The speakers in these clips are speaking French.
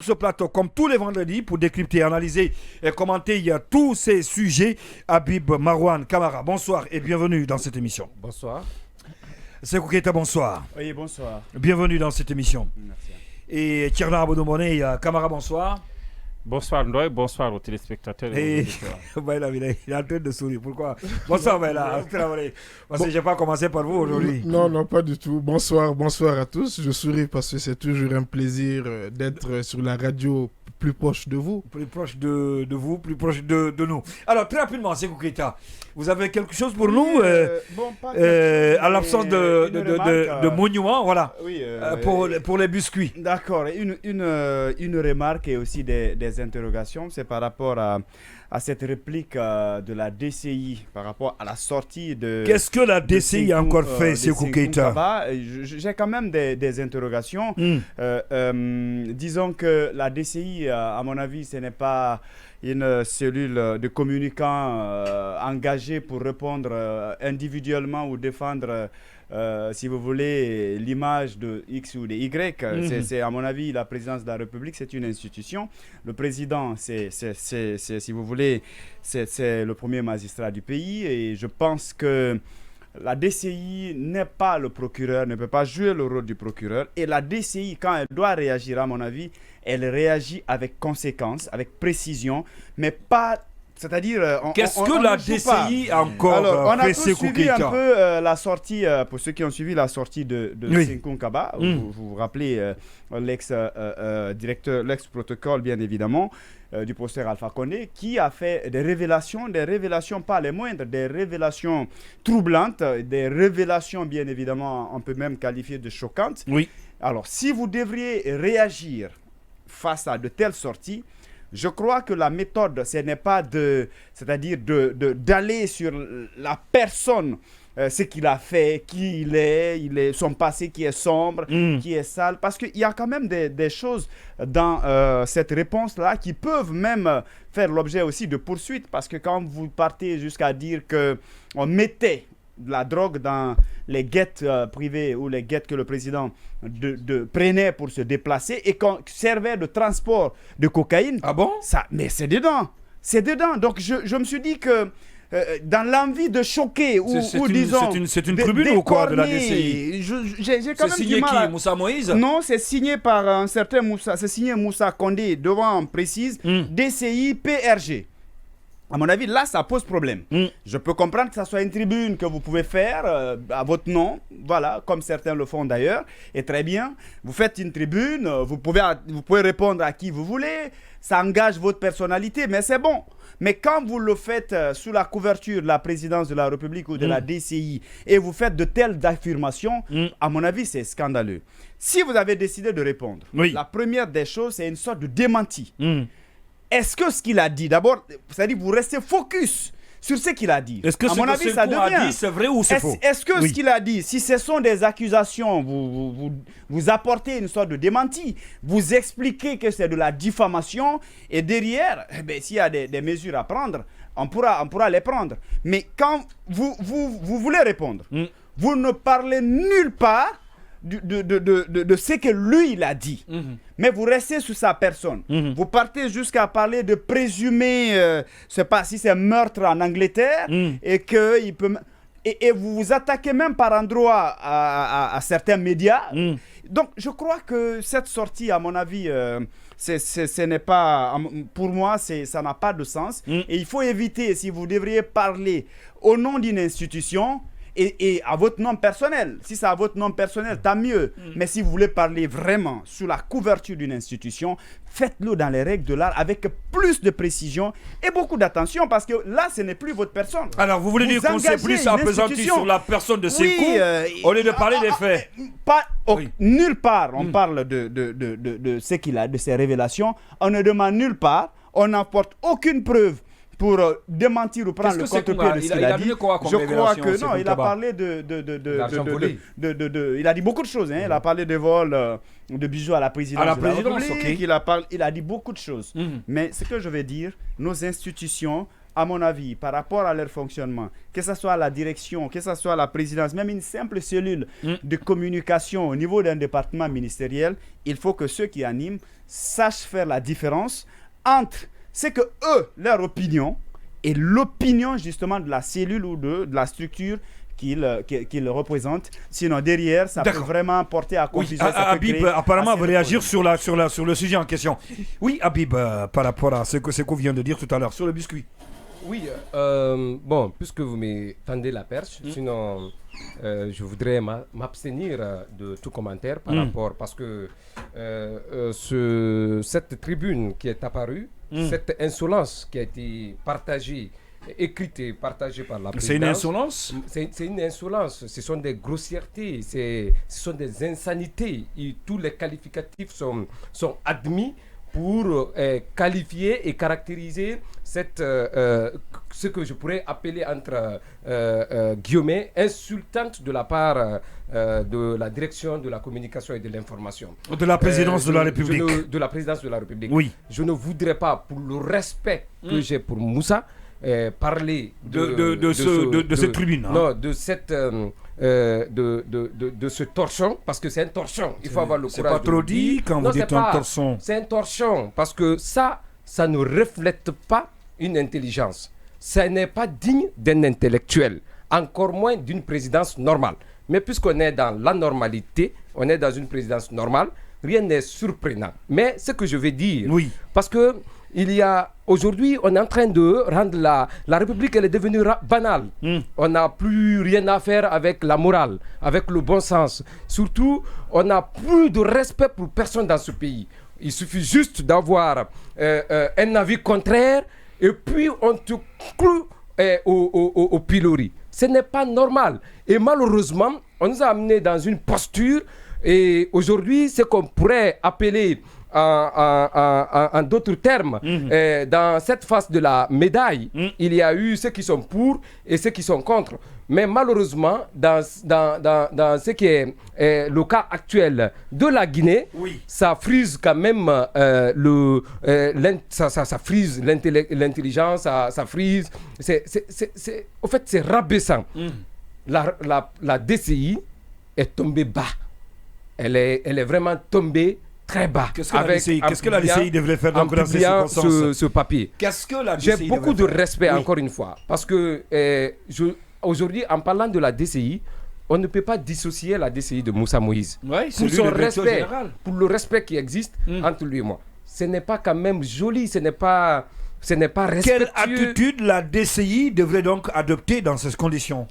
ce plateau comme tous les vendredis pour décrypter, analyser et commenter tous ces sujets. Habib Marouane Kamara, bonsoir et bienvenue dans cette émission. Bonsoir. Sekou Keita, bonsoir. Oui, bonsoir. Bienvenue dans cette émission. Merci. Et Tierna Aboudomone Kamara, bonsoir. Bonsoir Ndoye, bonsoir aux téléspectateurs. Et Baïla, il est en train de sourire. Pourquoi? Bonsoir Baïla. Parce que je n'ai pas commencé par vous aujourd'hui. Non, pas du tout. Bonsoir à tous. Je souris parce que c'est toujours un plaisir d'être sur la radio plus proche de vous. Plus proche de vous, plus proche de nous. Alors, très rapidement, Sekou Keita, vous avez quelque chose pour nous à l'absence de monument, voilà, oui, pour les biscuits. D'accord. Une remarque et aussi des interrogations, c'est par rapport à cette réplique de la DCI par rapport à la sortie de... Qu'est-ce que la DCI a encore fait, Sekou Keita? J'ai quand même des interrogations. Disons que la DCI, à mon avis, ce n'est pas une cellule de communicants engagée pour répondre individuellement ou défendre... si vous voulez, l'image de X ou de Y, c'est à mon avis, la présidence de la République, c'est une institution. Le président, c'est si vous voulez, c'est le premier magistrat du pays. Et je pense que la DCI n'est pas le procureur, ne peut pas jouer le rôle du procureur. Et la DCI, quand elle doit réagir, à mon avis, elle réagit avec conséquence, avec précision, mais pas... C'est-à-dire, qu'est-ce que la DCI a encore Alors, on a fait, tous suivi un peu la sortie, pour ceux qui ont suivi la sortie de Sekou Kaba, vous vous rappelez l'ex-directeur, l'ex-protocole, bien évidemment, du professeur Alpha Condé, qui a fait des révélations pas les moindres, des révélations troublantes, des révélations, bien évidemment, on peut même qualifier de choquantes. Oui. Alors, si vous devriez réagir face à de telles sorties, je crois que la méthode, ce n'est pas d'aller sur la personne, ce qu'il a fait, qui il est, son passé qui est sombre, qui est sale, parce qu'il y a quand même des choses dans cette réponse-là qui peuvent même faire l'objet aussi de poursuites, parce que quand vous partez jusqu'à dire qu'on mettait de la drogue dans les guettes privées ou les guettes que le président prenait pour se déplacer et qu'on servait de transport de cocaïne. Ah bon? Mais c'est dedans. Donc je me suis dit que dans l'envie de choquer disons... C'est une tribune ou quoi de la DCI? J'ai quand même signé qui? Moussa Moïse? Non, c'est signé par un certain Moussa. C'est signé Moussa Condé, devant on précise, DCI PRG. À mon avis, là, ça pose problème. Je peux comprendre que ça soit une tribune que vous pouvez faire à votre nom, voilà, comme certains le font d'ailleurs, et très bien. Vous faites une tribune, vous pouvez répondre à qui vous voulez, ça engage votre personnalité, mais c'est bon. Mais quand vous le faites sous la couverture de la présidence de la République ou de la DCI, et vous faites de telles affirmations, à mon avis, c'est scandaleux. Si vous avez décidé de répondre, la première des choses, c'est une sorte de démenti. Est-ce que ce qu'il a dit, d'abord, c'est-à-dire vous restez focus sur ce qu'il a dit. Est-ce que à mon avis, ça devient... a dit, c'est vrai ou c'est faux? Est-ce que ce qu'il a dit, si ce sont des accusations, vous apportez une sorte de démenti, vous expliquez que c'est de la diffamation, et derrière, s'il y a des mesures à prendre, on pourra les prendre. Mais quand vous voulez répondre, vous ne parlez nulle part de ce que lui il a dit, mais vous restez sur sa personne. Vous partez jusqu'à parler de présumé, je sais pas si c'est meurtre en Angleterre, et que il peut et vous vous attaquez même par endroit à certains médias. Donc je crois que cette sortie, à mon avis, ce n'est pas, pour moi, ça n'a pas de sens. Et il faut éviter, si vous devriez parler au nom d'une institution, et à votre nom personnel. Si c'est à votre nom personnel, tant mieux. Mais si vous voulez parler vraiment sous la couverture d'une institution, faites-le dans les règles de l'art avec plus de précision et beaucoup d'attention, parce que là, ce n'est plus votre personne. Alors, vous voulez dire qu'on s'est plus appesanti sur la personne de Sekou au lieu de parler des faits? Nulle part on parle de ce qu'il a, de ses révélations. On ne demande nulle part, on n'apporte aucune preuve pour démentir ou prendre le contre-pied de ce qu'il a dit. Je crois que non, il a parlé il a dit beaucoup de choses. Il a parlé de vol de bijoux à la présidence. À la présidence, il a dit beaucoup de choses. Mais ce que je vais dire, nos institutions à mon avis, par rapport à leur fonctionnement, que ce soit la direction, que ce soit la présidence, même une simple cellule de communication au niveau d'un département ministériel, il faut que ceux qui animent sachent faire la différence entre ce que eux, leur opinion, et l'opinion justement de la cellule ou de la structure qu'il représente. Sinon, derrière, ça peut vraiment porter à confusion. Oui, Habib, apparemment, va réagir sur le sujet en question. Oui, Habib, par rapport à ce qu'on vient de dire tout à l'heure, sur le biscuit. Oui, bon, puisque vous me tendez la perche, sinon je voudrais m'abstenir de tout commentaire par rapport, parce que cette tribune qui est apparue, cette insolence qui a été partagée, écrite et partagée par la présidence. C'est une insolence? C'est une insolence, ce sont des grossièretés, ce sont des insanités, et tous les qualificatifs sont admis pour qualifier et caractériser ce que je pourrais appeler entre guillemets insultante de la part de la direction de la communication et de l'information. De la présidence de la République. De la présidence de la République. Oui. Je ne voudrais pas, pour le respect que j'ai pour Moussa, parler de cette tribune. Non, de cette... de ce torchon, parce que c'est un torchon, il faut avoir le courage. C'est pas trop dit quand vous dites un torchon. C'est un torchon, parce que ça ne reflète pas une intelligence. Ça n'est pas digne d'un intellectuel, encore moins d'une présidence normale. Mais puisqu'on est dans la normalité, on est dans une présidence normale, rien n'est surprenant. Mais ce que je vais dire, parce que aujourd'hui, on est en train de rendre la République, elle est devenue banale. On n'a plus rien à faire avec la morale, avec le bon sens. Surtout, on n'a plus de respect pour personne dans ce pays. Il suffit juste d'avoir un avis contraire et puis on te cloue au pilori. Ce n'est pas normal. Et malheureusement, on nous a amenés dans une posture, et aujourd'hui, ce qu'on pourrait appeler en d'autres termes, dans cette face de la médaille, il y a eu ceux qui sont pour et ceux qui sont contre. Mais malheureusement, dans ce qui est le cas actuel de la Guinée, ça frise quand même ça frise l'intelligence, ça frise. Au fait, c'est rabaissant. La DCI est tombée bas. Elle est vraiment tombée très bas. Qu'est-ce que la DCI devrait faire dans ces circonstances? Ce papier. Qu'est-ce que la DCI J'ai beaucoup de respect, encore une fois, parce que aujourd'hui, en parlant de la DCI, on ne peut pas dissocier la DCI de Moussa Moïse. Pour son respect, pour le respect qui existe entre lui et moi. Ce n'est pas quand même joli, ce n'est pas respectueux. Quelle attitude la DCI devrait donc adopter dans ces conditions?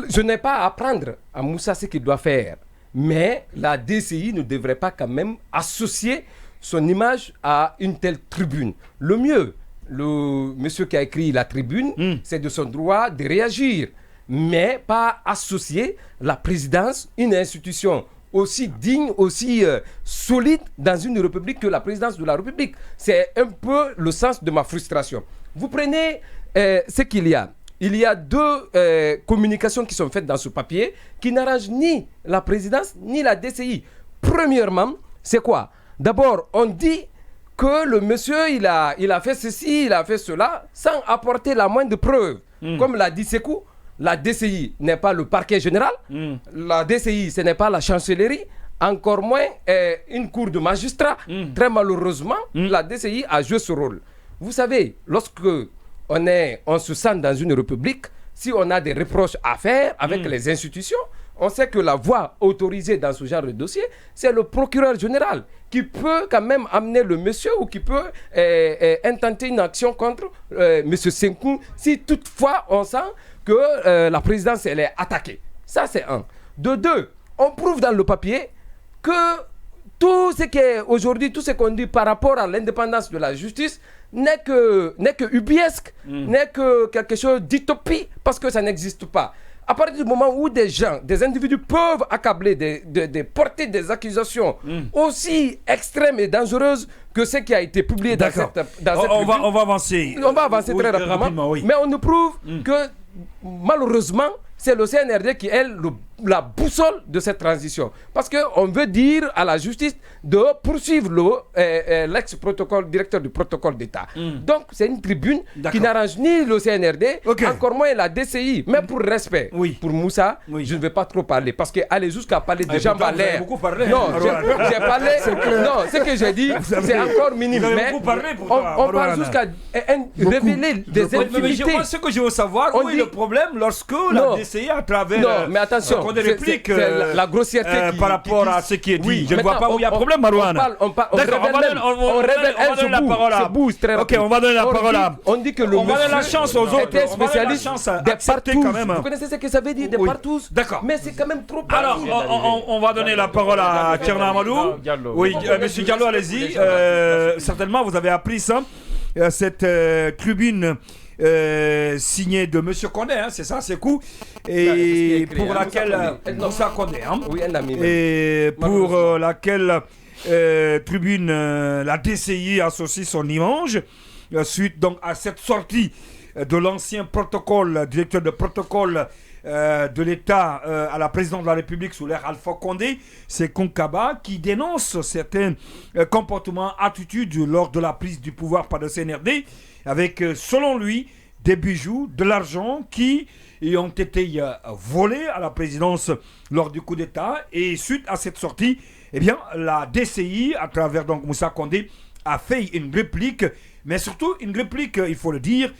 Je n'ai pas à apprendre à Moussa ce qu'il doit faire. Mais la DCI ne devrait pas quand même associer son image à une telle tribune. Le mieux, le monsieur qui a écrit la tribune, c'est de son droit de réagir, mais pas associer la présidence, une institution aussi digne, aussi solide dans une république que la présidence de la République. C'est un peu le sens de ma frustration. Vous prenez ce qu'il y a. Il y a deux communications qui sont faites dans ce papier qui n'arrangent ni la présidence ni la DCI. Premièrement, c'est quoi? D'abord, on dit que le monsieur, il a fait ceci, il a fait cela, sans apporter la moindre preuve. Comme l'a dit Sekou, la DCI n'est pas le parquet général, la DCI, ce n'est pas la chancellerie, encore moins une cour de magistrats. Très malheureusement, la DCI a joué ce rôle. Vous savez, lorsque on se sent dans une république, si on a des reproches à faire avec les institutions, on sait que la voie autorisée dans ce genre de dossier, c'est le procureur général qui peut quand même amener le monsieur ou qui peut intenter une action contre monsieur Senkou si toutefois on sent que la présidence elle est attaquée. Ça c'est un. De deux, on prouve dans le papier que tout ce qui est aujourd'hui, tout ce qu'on dit par rapport à l'indépendance de la justice n'est que ubiesque, n'est que quelque chose d'utopie, parce que ça n'existe pas. À partir du moment où des individus peuvent accabler, porter des accusations aussi extrêmes et dangereuses que ce qui a été publié dans cette on va avancer. On va avancer très rapidement. Mais on nous prouve que malheureusement, c'est le CNRD qui est la boussole de cette transition. Parce qu'on veut dire à la justice de poursuivre l'ex-protocole, directeur du protocole d'État. Donc, c'est une tribune qui n'arrange ni le CNRD, encore moins la DCI. Mais pour respect, pour Moussa, je ne vais pas trop parler. Parce qu'aller jusqu'à parler de jambes à l'air. Non, j'ai parlé. Non, ce que j'ai dit, c'est encore minime. Mais on parle jusqu'à révéler des infinités. Ce que je veux savoir, où est le problème lorsque la DCI, à travers des répliques, la grossièreté par rapport à ce qui est dit. Je ne vois pas où il y a problème, Marouane. On révèle un bout très rapide. Ok, on va donner la parole à... On dit que le on va donner la chance aux autres. était spécialiste des partous. Quand même. Vous connaissez ce que ça veut dire, des partous? D'accord. Mais c'est quand même trop... Alors, on va donner la parole à Tcherna Amadou. Oui, monsieur Diallo, allez-y. Certainement, vous avez appris ça. Cette tribune signée de monsieur Condé, hein, c'est ça, c'est cool. Et pour laquelle... Moussa Condé, hein. Oui, un ami. Et pour laquelle tribune, la DCI associe son image, suite donc à cette sortie de l'ancien protocole, directeur de protocole de l'État à la présidente de la République sous l'ère Alpha Condé, c'est Konkaba qui dénonce certains comportements, attitudes lors de la prise du pouvoir par le CNRD, avec, selon lui, des bijoux, de l'argent qui ont été volés à la présidence lors du coup d'État. Et suite à cette sortie, eh bien, la DCI, à travers donc Moussa Condé, a fait une réplique, mais surtout une réplique, il faut le dire,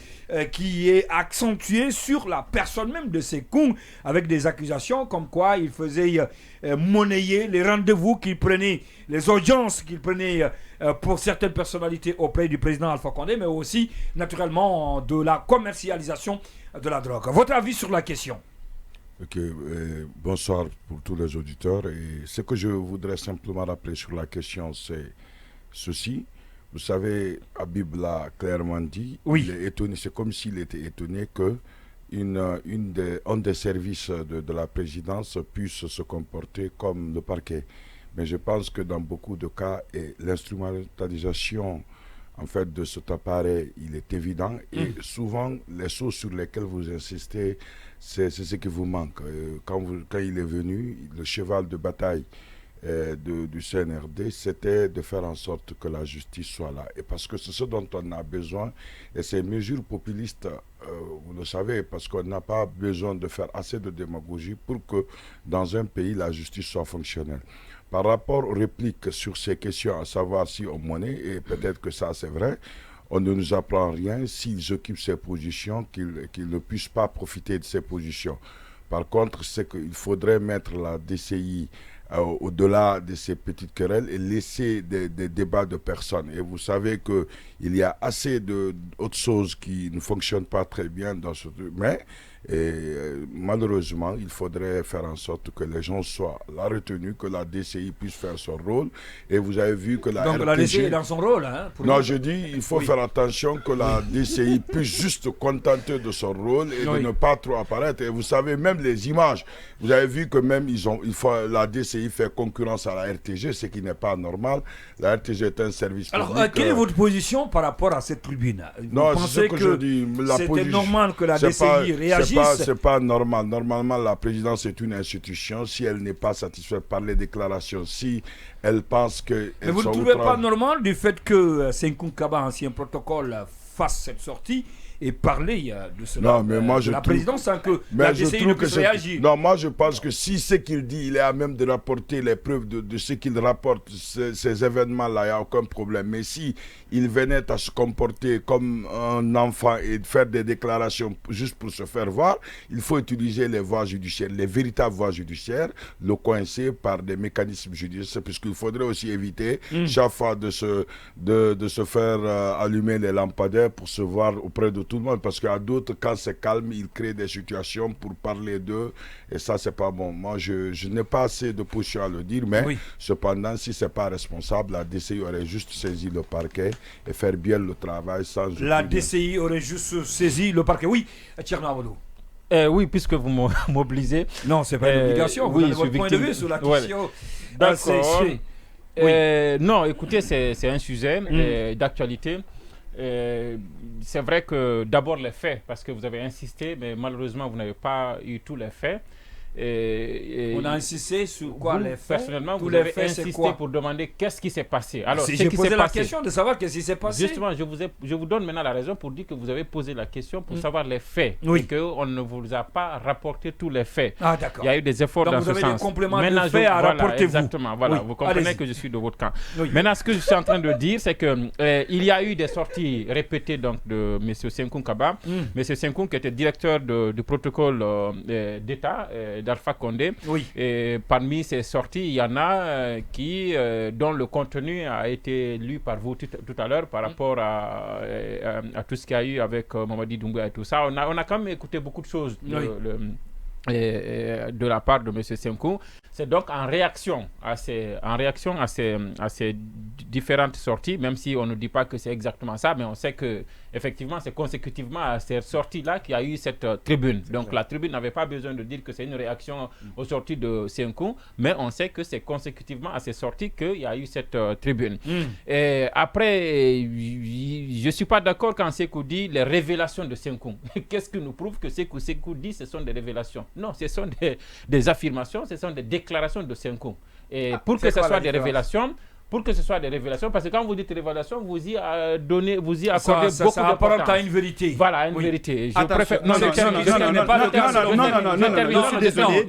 qui est accentuée sur la personne même de Sékoum, avec des accusations comme quoi il faisait monnayer les rendez-vous qu'il prenait, les audiences qu'il prenait pour certaines personnalités auprès du président Alpha Condé, mais aussi naturellement de la commercialisation de la drogue. Votre avis sur la question? Ok, bonsoir pour tous les auditeurs. Et ce que je voudrais simplement rappeler sur la question, c'est ceci. Vous savez, Habib l'a clairement dit, il est étonné, c'est comme s'il était étonné que un des services de la présidence puisse se comporter comme le parquet. Mais je pense que dans beaucoup de cas, l'instrumentalisation en fait, de cet appareil, il est évident. Et souvent, les choses sur lesquelles vous insistez, c'est ce qui vous manque. Quand il est venu, le cheval de bataille du CNRD, c'était de faire en sorte que la justice soit là. Et parce que c'est ce dont on a besoin. Et ces mesures populistes, vous le savez, parce qu'on n'a pas besoin de faire assez de démagogie pour que dans un pays, la justice soit fonctionnelle. Par rapport aux répliques sur ces questions, à savoir si on monnaie, et peut-être que ça c'est vrai, on ne nous apprend rien s'ils occupent ces positions, qu'ils ne puissent pas profiter de ces positions. Par contre, c'est qu'il faudrait mettre la DCI au-delà de ces petites querelles et laisser des débats de personnes. Et vous savez qu'il y a assez d'autres choses qui ne fonctionnent pas très bien dans ce truc. Mais malheureusement, il faudrait faire en sorte que les gens soient la retenue, que la DCI puisse faire son rôle. Et vous avez vu que la Donc la DCI est dans son rôle. Hein, non, je dis, il faut faire attention que la DCI puisse juste contenter de son rôle et de ne pas trop apparaître. Et vous savez, même les images, vous avez vu que même la DCI fait concurrence à la RTG, ce qui n'est pas normal. La RTG est un service public. Alors, quelle est votre position par rapport à cette tribune? Non, c'est ce que je dis. C'était normal que la DCI réagisse? C'est pas normal. Normalement, la présidence est une institution. Si elle n'est pas satisfaite par les déclarations, si elle pense que... Mais vous ne trouvez pas normal du fait que Sékoum Kaba, ancien protocole, fasse cette sortie et parler de cela, non, mais moi, de la présidence sans que la DCI ne puisse réagir? Non, moi je pense que si ce qu'il dit, il est à même de rapporter les preuves de ce qu'il rapporte, ces événements-là, il n'y a aucun problème. Mais si il venait à se comporter comme un enfant et de faire des déclarations juste pour se faire voir, il faut utiliser les voies judiciaires, les véritables voies judiciaires, le coincer par des mécanismes judiciaires, puisqu'il faudrait aussi éviter chaque fois de se faire allumer les lampadaires pour se voir auprès de tout le monde, parce qu'à d'autres, quand c'est calme, ils créent des situations pour parler d'eux, et ça, c'est pas bon. Moi, je n'ai pas assez de position à le dire, mais cependant, si c'est pas responsable, la DCI aurait juste saisi le parquet et faire bien le travail sans... La DCI aurait juste saisi le parquet. Oui, Tcherna Amadou. Oui, puisque vous mobilisez. Non, c'est pas une obligation. Vous avez votre point de vue sur la question. D'accord. Non, écoutez, c'est un sujet d'actualité. C'est vrai que d'abord les faits, parce que vous avez insisté, mais malheureusement vous n'avez pas eu tous les faits. On a insisté sur quoi, les faits? Personnellement, Tous vous les avez faits, c'est insisté quoi? pour demander qu'est-ce qui s'est passé. Alors, Si ce j'ai qui posé s'est la passé, question de savoir qu'est-ce qui s'est passé. justement, je vous donne maintenant la raison pour dire que vous avez posé la question pour savoir les faits. Oui. Et qu'on ne vous a pas rapporté tous les faits. Ah, d'accord. Il y a eu des efforts Donc dans vous ce avez sens. des compléments de Maintenant, faits à voilà, rapporter, vous. exactement, voilà. Oui, Vous comprenez allez-y. que je suis de votre camp. Oui. Maintenant, ce que je suis en train de dire, c'est que il y a eu des sorties répétées donc, de M. Senkoun Kaba. M. Senkoun qui était directeur du protocole d'État d'Alpha Condé. Oui. Et parmi ces sorties, il y en a dont le contenu a été lu par vous tout à l'heure par rapport à tout ce qu'il y a eu avec Mamadi Doumbouya et tout ça. On a quand même écouté beaucoup de choses de la part de M. Senkoun. C'est donc en réaction à ces différentes sorties, même si on ne dit pas que c'est exactement ça, mais on sait que effectivement c'est consécutivement à ces sorties-là qu'il y a eu cette tribune. Donc la tribune n'avait pas besoin de dire que c'est une réaction aux sorties de Senkoun, mais on sait que c'est consécutivement à ces sorties qu'il y a eu cette tribune. Et après, je ne suis pas d'accord quand Sékou dit les révélations de Senkoun. Qu'est-ce qui nous prouve que Sékou dit ce sont des révélations? Non, ce sont des affirmations, ce sont des déclarations de Senkoun. Et pour que ce soit des révélations, parce que quand vous dites révélation, vous y accordez beaucoup d'importance. À une vérité. Voilà, une vérité. Je Attention, préfère. non, je suis désolé.